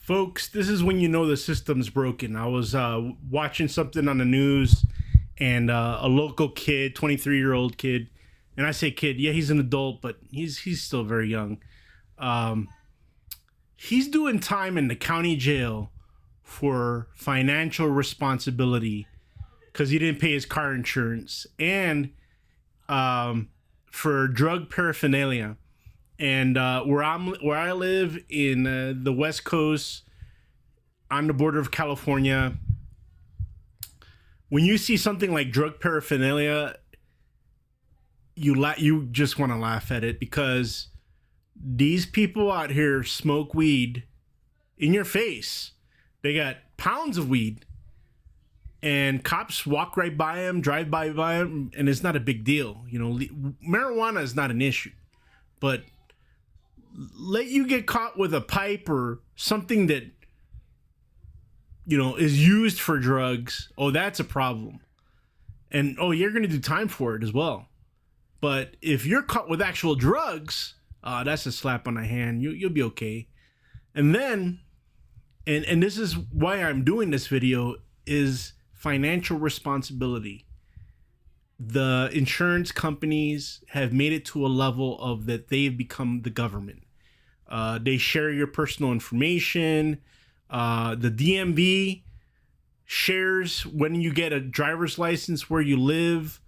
Folks, this is when you know the system's broken. I was watching something on the news, and a local kid, 23-year-old kid, and I say kid, yeah, he's an adult, but he's still very young. Um, he's doing time in the county jail for financial responsibility because he didn't pay his car insurance and for drug paraphernalia. And where I live in the West Coast, on the border of California, when you see something like drug paraphernalia, you just want to laugh at it because these people out here smoke weed in your face. They got pounds of weed, and cops walk right by them, drive by them, and it's not a big deal. You know, marijuana is not an issue, but let you get caught with a pipe or something that, you know, is used for drugs. Oh, that's a problem. And oh, you're going to do time for it as well. But if you're caught with actual drugs, that's a slap on the hand. You'll be okay. And then, and this is why I'm doing this video, is financial responsibility. The insurance companies have made it to a level of that they've become the government. They share your personal information. The DMV shares when you get a driver's license, where you live.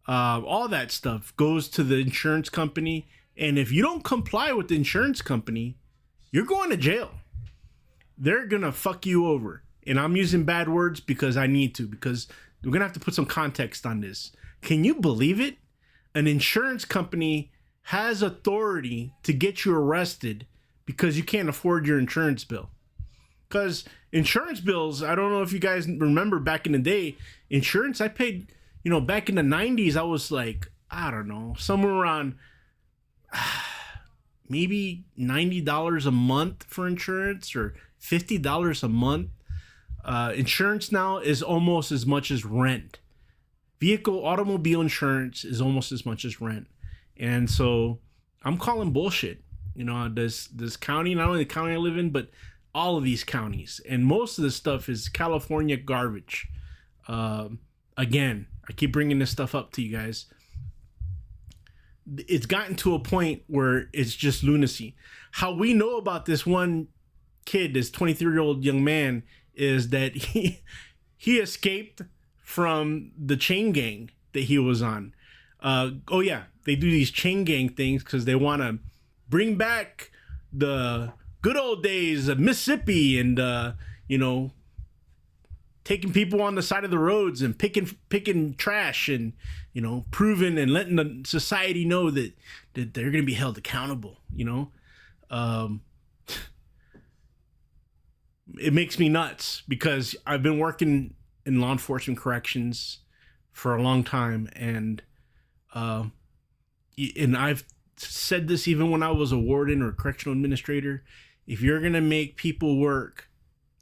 All that stuff goes to the insurance company. And if you don't comply with the insurance company, you're going to jail. They're going to fuck you over. And I'm using bad words because I need to, because we're going to have to put some context on this. Can you believe it? An insurance company has authority to get you arrested because you can't afford your insurance bill. Because insurance bills, I don't know if you guys remember back in the day, insurance I paid, you know, back in the 90s, I was like, I don't know, somewhere around maybe $90 a month for insurance or $50 a month. Insurance now is almost as much as rent. Automobile insurance is almost as much as rent. And so I'm calling bullshit. You know, this county, not only the county I live in, but all of these counties. And most of this stuff is California garbage. Again, I keep bringing this stuff up to you guys. It's gotten to a point where it's just lunacy. How we know about this one kid, this 23-year-old young man, is that he escaped from the chain gang that he was on. Oh yeah, they do these chain gang things because they want to bring back the good old days of Mississippi and you know, taking people on the side of the roads and picking trash and, you know, proving and letting the society know that they're going to be held accountable. You know, it makes me nuts because I've been working in law enforcement corrections for a long time, and I've said this even when I was a warden or a correctional administrator. If you're gonna make people work,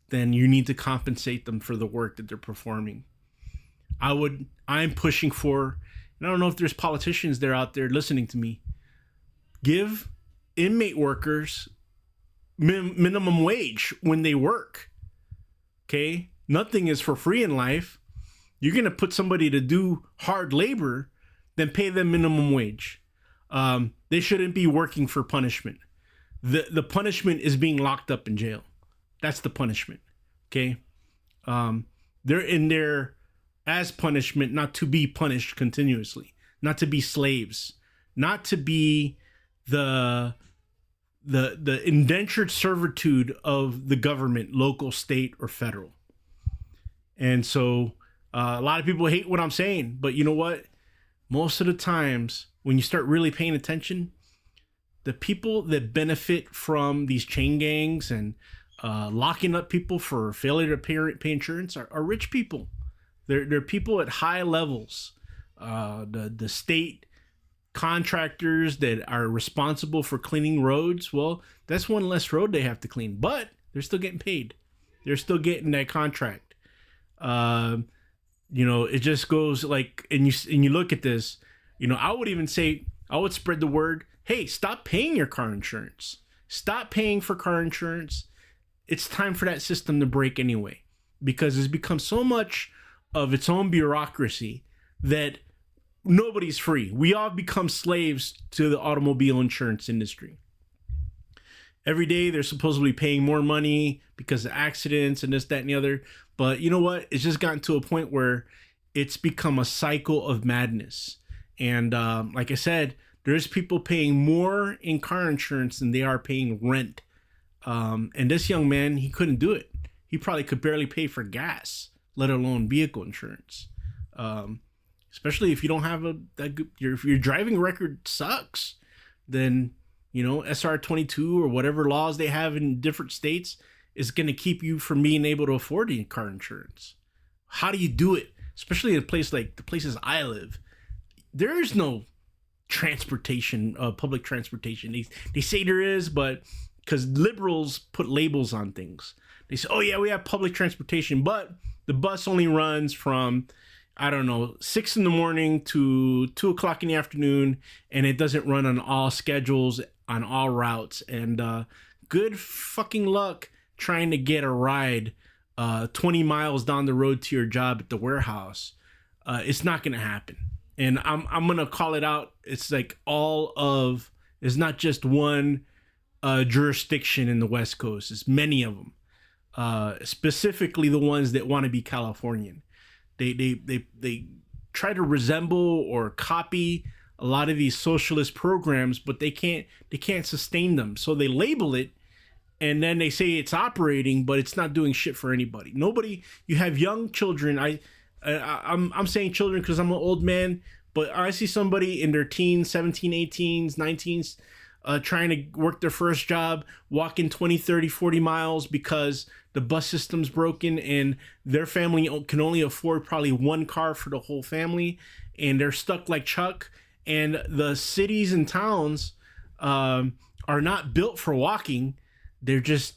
then you need to compensate them for the work that they're performing. I'm pushing for, and I don't know if there's politicians there out there listening to me, give inmate workers minimum wage when they work. Okay? Nothing is for free in life. You're going to put somebody to do hard labor, then pay them minimum wage. They shouldn't be working for punishment. The punishment is being locked up in jail. That's the punishment. Okay? They're in there as punishment, not to be punished continuously, not to be slaves, not to be the indentured servitude of the government, local, state, or federal. And so a lot of people hate what I'm saying, but you know what? Most of the times when you start really paying attention, the people that benefit from these chain gangs and locking up people for failure to pay insurance are rich people. They're people at high levels. The state contractors that are responsible for cleaning roads, well, that's one less road they have to clean, but they're still getting paid. They're still getting that contract. You know, it just goes like, and you look at this, you know, I would spread the word, hey, stop paying your car insurance. Stop paying for car insurance. it's time for that system to break anyway, because it's become so much of its own bureaucracy that nobody's free. We all become slaves to the automobile insurance industry. Every day they're supposedly paying more money because of accidents and this, that, and the other. But you know what? It's just gotten to a point where it's become a cycle of madness. And like I said, there's people paying more in car insurance than they are paying rent. And this young man, he couldn't do it. He probably could barely pay for gas, let alone vehicle insurance. Especially if you don't have if your driving record sucks, then, you know, SR22 or whatever laws they have in different states is going to keep you from being able to afford the car insurance. How do you do it? Especially in a place like the places I live, there is no transportation, public transportation. They say there is, but because liberals put labels on things, they say, oh yeah, we have public transportation, but the bus only runs from, I don't know, 6 a.m. to 2 o'clock in the afternoon, and it doesn't run on all schedules, on all routes. And good fucking luck trying to get a ride 20 miles down the road to your job at the warehouse. It's not going to happen. And I'm going to call it out. It's like it's not just one jurisdiction in the West Coast. It's many of them, specifically the ones that want to be Californian. They try to resemble or copy a lot of these socialist programs, but they can't sustain them. So they label it, and then they say it's operating, but it's not doing shit for anybody. Nobody. You have young children. I'm saying children because I'm an old man, but I see somebody in their teens, 17, 18s, 19s, trying to work their first job, walking 20, 30, 40 miles because the bus system's broken and their family can only afford probably one car for the whole family, and they're stuck like Chuck. And the cities and towns are not built for walking. They're just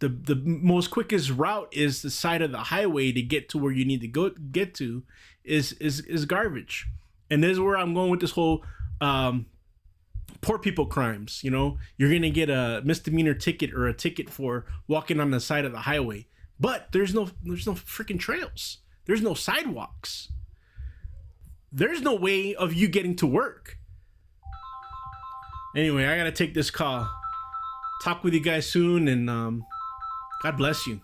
the most quickest route is the side of the highway to get to where you need to get to is garbage. And this is where I'm going with this whole poor people crimes. You know, you're gonna get a misdemeanor ticket or a ticket for walking on the side of the highway, but there's no freaking trails. There's no sidewalks. There's no way of you getting to work. Anyway, I gotta take this call. Talk with you guys soon, and God bless you.